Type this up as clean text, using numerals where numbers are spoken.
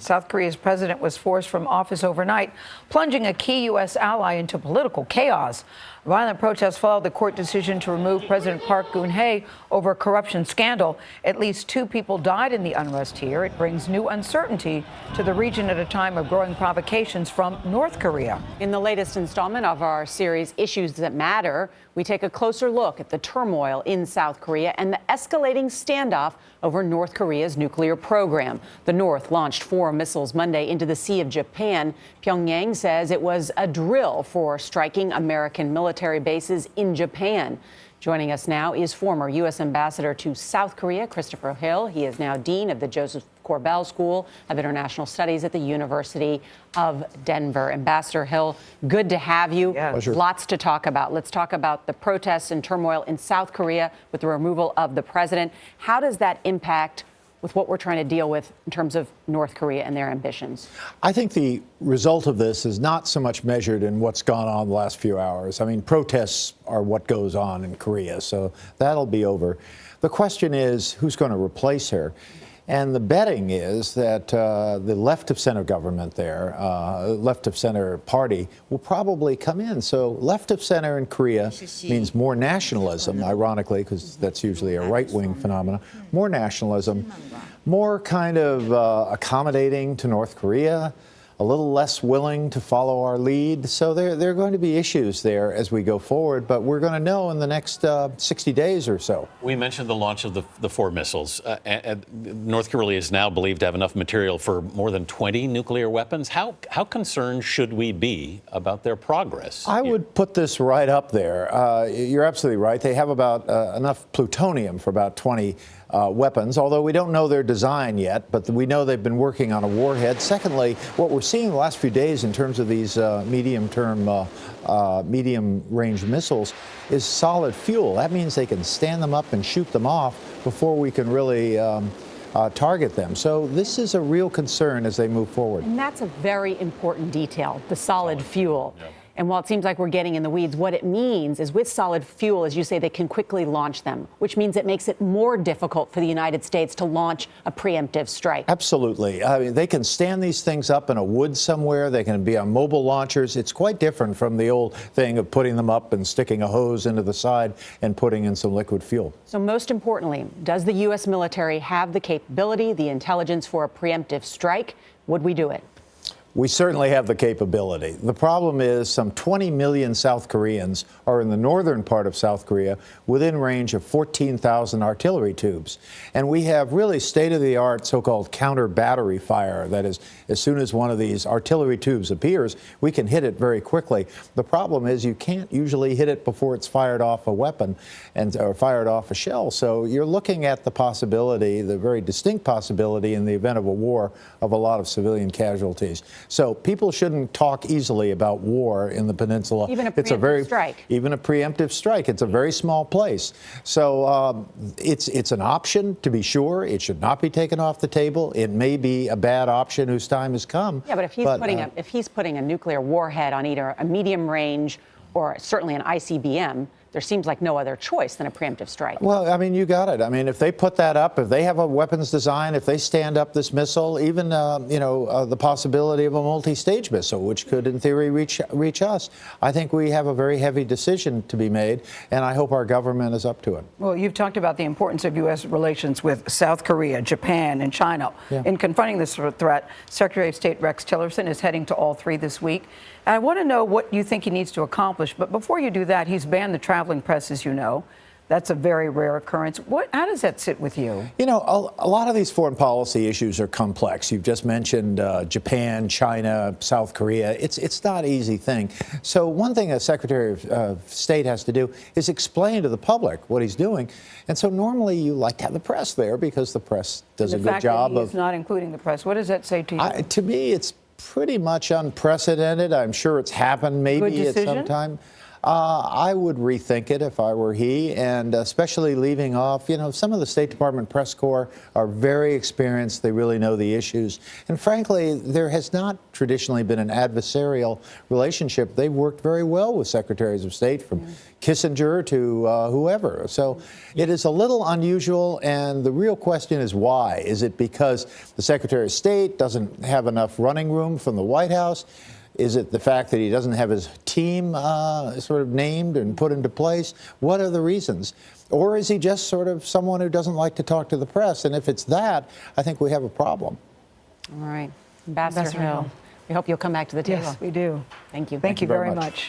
South Korea's president was forced from office overnight, plunging a key U.S. ally into political chaos. Violent protests followed the court decision to remove President Park Geun-hye over a corruption scandal. At least 2 people died in the unrest here. It brings new uncertainty to the region at a time of growing provocations from North Korea. In the latest installment of our series, Issues That Matter, we take a closer look at the turmoil in South Korea and the escalating standoff over North Korea's nuclear program. The North launched 4 missiles Monday into the Sea of Japan. Pyongyang says it was a drill for striking American military bases in Japan. Joining us now is former U.S. Ambassador to South Korea, Christopher Hill. He is now Dean of the Joseph Corbell School of International Studies at the University of Denver. Ambassador Hill, good to have you. Yeah. Pleasure. Lots to talk about. Let's talk about the protests and turmoil in South Korea with the removal of the president. How does that impact with what we're trying to deal with in terms of North Korea and their ambitions? I think the result of this is not so much measured in what's gone on the last few hours. I mean, protests are what goes on in Korea, so that'll be over. The question is, who's going to replace her? And the betting is that the left of center government there, left of center party, will probably come in. So left of center in Korea means more nationalism, ironically, because that's usually a right-wing phenomenon. More nationalism, more kind of accommodating to North Korea, a little less willing to follow our lead. So there are going to be issues there as we go forward, but we're going to know in the next 60 days or so. We mentioned the launch of the 4 missiles. North Korea is now believed to have enough material for more than 20 nuclear weapons. How concerned should we be about their progress? I would put this right up there. You're absolutely right. They have about enough plutonium for about 20 weapons, although we don't know their design yet, but we know they've been working on a warhead. Secondly, what we're seeing the last few days in terms of these medium-range missiles is solid fuel. That means they can stand them up and shoot them off before we can really target them. So this is a real concern as they move forward. And that's a very important detail, the solid fuel. Yep. And while it seems like we're getting in the weeds, what it means is with solid fuel, as you say, they can quickly launch them, which means it makes it more difficult for the United States to launch a preemptive strike. Absolutely. I mean, they can stand these things up in a wood somewhere. They can be on mobile launchers. It's quite different from the old thing of putting them up and sticking a hose into the side and putting in some liquid fuel. So most importantly, does the U.S. military have the capability, the intelligence for a preemptive strike? Would we do it? We certainly have the capability. The problem is some 20 million South Koreans are in the northern part of South Korea within range of 14,000 artillery tubes. And we have really state-of-the-art so-called counter battery fire. That is, as soon as one of these artillery tubes appears, we can hit it very quickly. The problem is you can't usually hit it before it's fired off a weapon or fired off a shell. So you're looking at the possibility, the very distinct possibility in the event of a war, of a lot of civilian casualties. So people shouldn't talk easily about war in the peninsula. Even a preemptive strike. Even a preemptive strike. It's a very small place. So it's an option, to be sure. It should not be taken off the table. It may be a bad option whose time has come. Yeah, but if he's putting a nuclear warhead on either a medium range or certainly an ICBM, there seems like no other choice than a preemptive strike. Well, I mean, you got it. I mean, if they put that up, if they have a weapons design, if they stand up this missile, even, the possibility of a multi-stage missile, which could, in theory, reach us, I think we have a very heavy decision to be made, and I hope our government is up to it. Well, you've talked about the importance of U.S. relations with South Korea, Japan, and China. Yeah. In confronting this threat, Secretary of State Rex Tillerson is heading to all 3 this week. And I want to know what you think he needs to accomplish. But before you do that, he's banned the traveling press, as you know. That's a very rare occurrence. How does that sit with you? You know, a lot of these foreign policy issues are complex. You've just mentioned Japan, China, South Korea. It's not an easy thing. So one thing a Secretary of State has to do is explain to the public what he's doing. And so normally you like to have the press there because the press does a good job of not including the press. What does that say to you? To me, it's pretty much unprecedented. I'm sure it's happened maybe at some time. I would rethink it if I were he, and especially leaving off, some of the State Department press corps are very experienced. They really know the issues. And frankly, there has not traditionally been an adversarial relationship. They've worked very well with secretaries of state, from Kissinger to whoever. So it is a little unusual, and the real question is why? Is it because the Secretary of State doesn't have enough running room from the White House? Is it the fact that he doesn't have his team sort of named and put into place? What are the reasons? Or is he just sort of someone who doesn't like to talk to the press? And if it's that, I think we have a problem. All right. Ambassador Hill, we hope you'll come back to the table. Yes, we do. Thank you. Thank you very much.